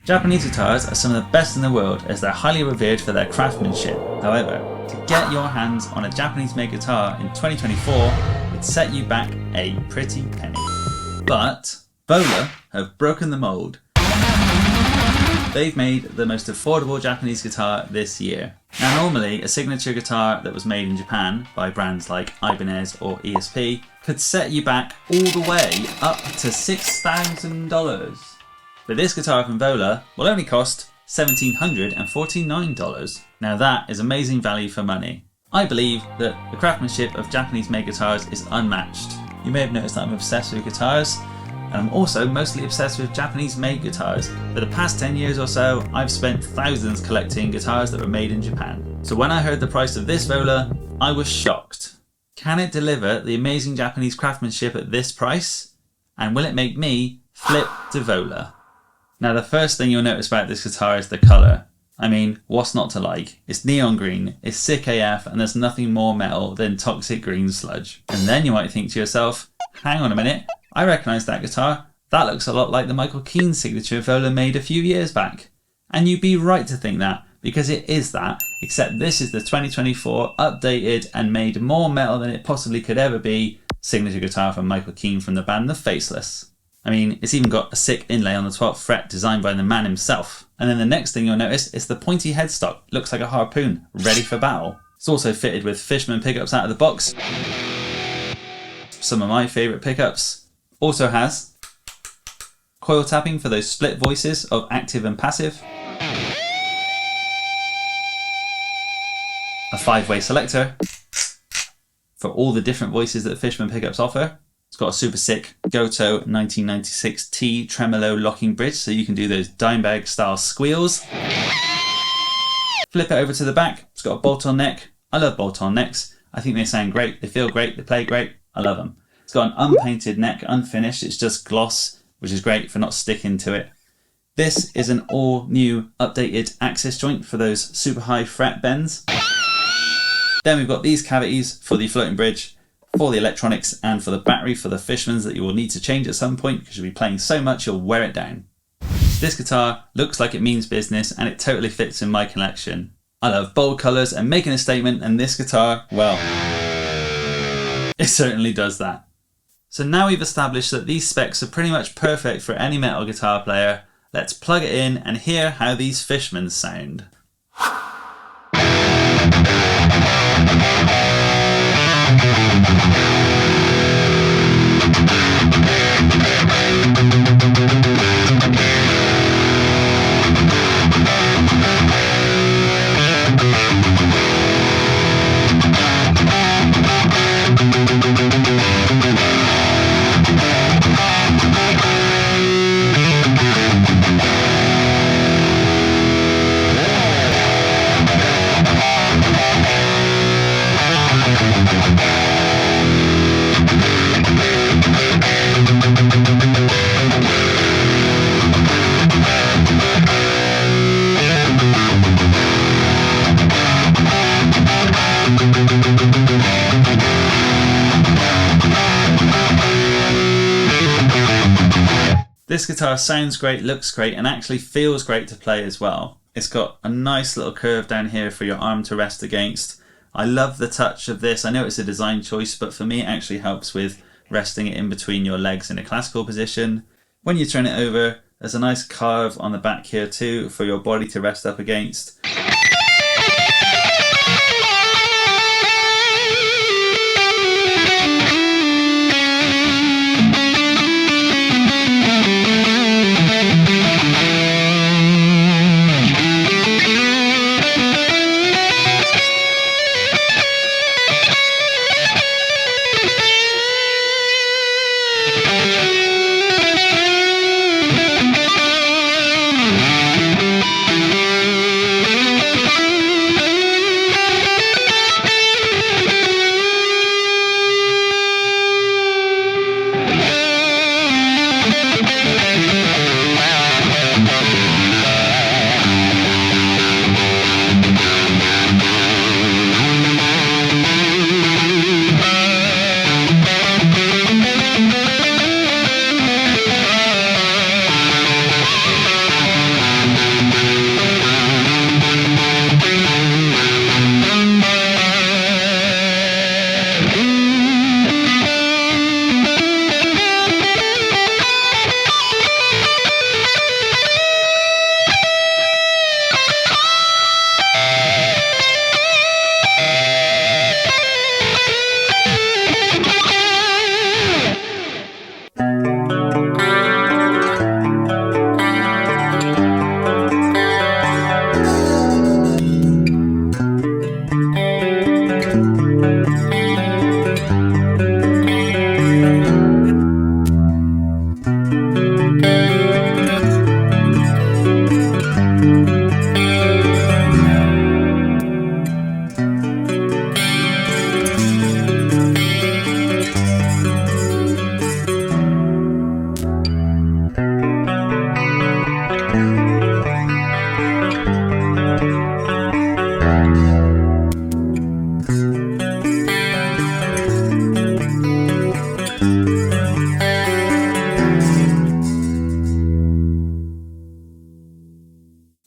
Japanese guitars are some of the best in the world as they're highly revered for their craftsmanship. However, to get your hands on a Japanese-made guitar in 2024 would set you back a pretty penny. But Vola have broken the mold. They've made the most affordable Japanese guitar this year. Now normally a signature guitar that was made in Japan by brands like Ibanez or ESP could set you back all the way up to $6,000. But this guitar from Vola will only cost $1,749. Now that is amazing value for money. I believe that the craftsmanship of Japanese made guitars is unmatched. You may have noticed that I'm obsessed with guitars, and I'm also mostly obsessed with Japanese made guitars. For the past 10 years or so, I've spent thousands collecting guitars that were made in Japan. So when I heard the price of this Vola, I was shocked. Can it deliver the amazing Japanese craftsmanship at this price? And will it make me flip to Vola? Now the first thing you'll notice about this guitar is the colour. I mean, what's not to like? It's neon green, it's sick AF, and there's nothing more metal than toxic green sludge. And then you might think to yourself, hang on a minute, I recognise that guitar. That looks a lot like the Michael Keane signature Vola made a few years back. And you'd be right to think that, because it is that, except this is the 2024 updated and made more metal than it possibly could ever be signature guitar from Michael Keane from the band The Faceless. I mean, it's even got a sick inlay on the 12th fret designed by the man himself. And then the next thing you'll notice is the pointy headstock. Looks like a harpoon, ready for battle. It's also fitted with Fishman pickups out of the box. Some of my favourite pickups. Also has coil tapping for those split voices of active and passive. A 5-way selector for all the different voices that Fishman pickups offer. It's got a super sick Goto 1996T tremolo locking bridge, so you can do those Dimebag style squeals. Flip it over to the back. It's got a bolt-on neck. I love bolt-on necks. I think they sound great. They feel great. They play great. I love them. It's got an unpainted neck, unfinished. It's just gloss, which is great for not sticking to it. This is an all-new updated axis joint for those super high fret bends. Then we've got these cavities for the floating bridge, for the electronics, and for the battery for the Fishmans that you will need to change at some point because you'll be playing so much you'll wear it down. This guitar looks like it means business and it totally fits in my collection. I love bold colours and making a statement, and this guitar, well, it certainly does that. So now we've established that these specs are pretty much perfect for any metal guitar player, let's plug it in and hear how these Fishmans sound. This guitar sounds great, looks great, and actually feels great to play as well. It's got a nice little curve down here for your arm to rest against. I love the touch of this. I know it's a design choice, but for me it actually helps with resting it in between your legs in a classical position. When you turn it over, there's a nice carve on the back here too for your body to rest up against.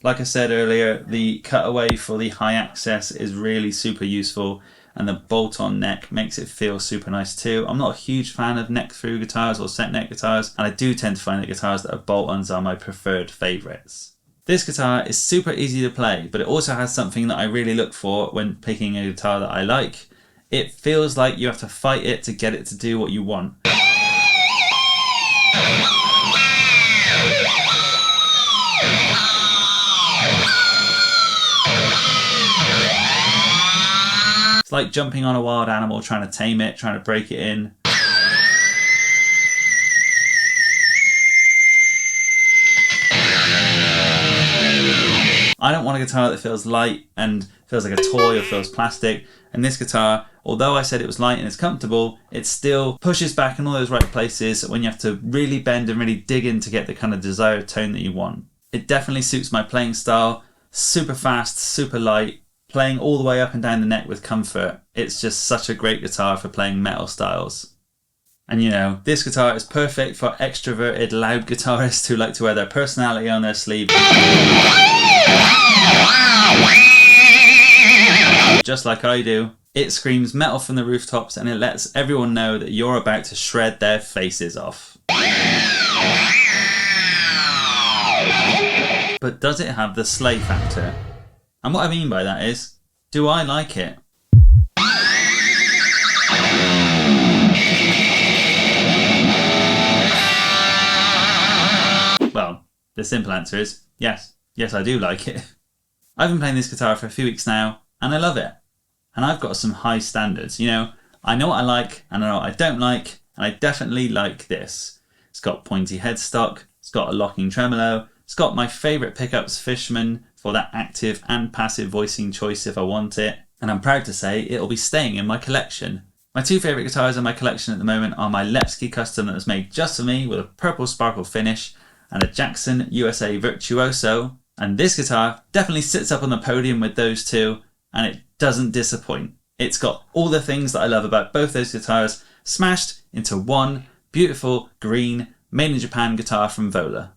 Like I said earlier, the cutaway for the high access is really super useful, and the bolt-on neck makes it feel super nice too. I'm not a huge fan of neck-through guitars or set neck guitars, and I do tend to find that guitars that are bolt-ons are my preferred favourites. This guitar is super easy to play, but it also has something that I really look for when picking a guitar that I like. It feels like you have to fight it to get it to do what you want. It's like jumping on a wild animal, trying to tame it, trying to break it in. I don't want a guitar that feels light and feels like a toy or feels plastic. And this guitar, although I said it was light and it's comfortable, it still pushes back in all those right places when you have to really bend and really dig in to get the kind of desired tone that you want. It definitely suits my playing style. Super fast, super light, playing all the way up and down the neck with comfort. It's just such a great guitar for playing metal styles. And you know, this guitar is perfect for extroverted, loud guitarists who like to wear their personality on their sleeve. Just like I do. It screams metal from the rooftops, and it lets everyone know that you're about to shred their faces off. But does it have the slay factor? And what I mean by that is, do I like it? Well, the simple answer is yes. Yes, I do like it. I've been playing this guitar for a few weeks now, and I love it. And I've got some high standards, you know. I know what I like, and I know what I don't like, and I definitely like this. It's got pointy headstock, it's got a locking tremolo, it's got my favourite pickups, Fishman, for that active and passive voicing choice if I want it. And I'm proud to say it'll be staying in my collection. My two favourite guitars in my collection at the moment are my Lepsky custom that was made just for me with a purple sparkle finish, and a Jackson USA Virtuoso. And this guitar definitely sits up on the podium with those two, and it doesn't disappoint. It's got all the things that I love about both those guitars smashed into one beautiful green made in Japan guitar from Vola.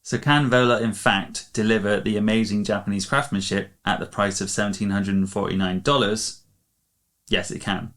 So can Vola in fact deliver the amazing Japanese craftsmanship at the price of $1,749? Yes, it can.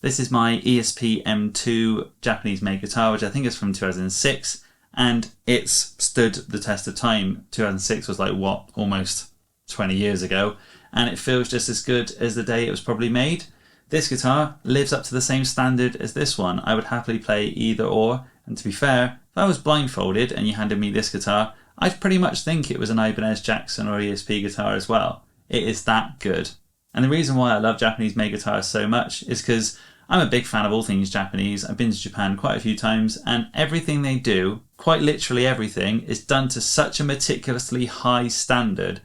This is my ESP M2 Japanese made guitar, which I think is from 2006, and it's stood the test of time. 2006 was like, what, almost 20 years ago, and it feels just as good as the day it was probably made. This guitar lives up to the same standard as this one. I would happily play either or, and to be fair, if I was blindfolded and you handed me this guitar, I'd pretty much think it was an Ibanez Jackson or ESP guitar as well. It is that good. And the reason why I love Japanese made guitars so much is because I'm a big fan of all things Japanese. I've been to Japan quite a few times, and everything they do, quite literally everything, is done to such a meticulously high standard.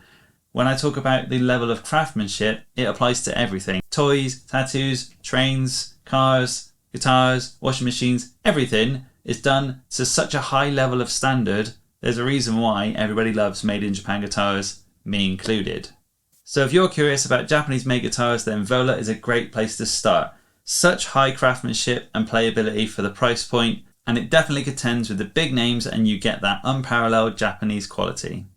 When I talk about the level of craftsmanship, it applies to everything. Toys, tattoos, trains, cars, guitars, washing machines, everything is done to such a high level of standard. There's a reason why everybody loves made in Japan guitars, me included. So if you're curious about Japanese made guitars, then Vola is a great place to start. Such high craftsmanship and playability for the price point, and it definitely contends with the big names, and you get that unparalleled Japanese quality.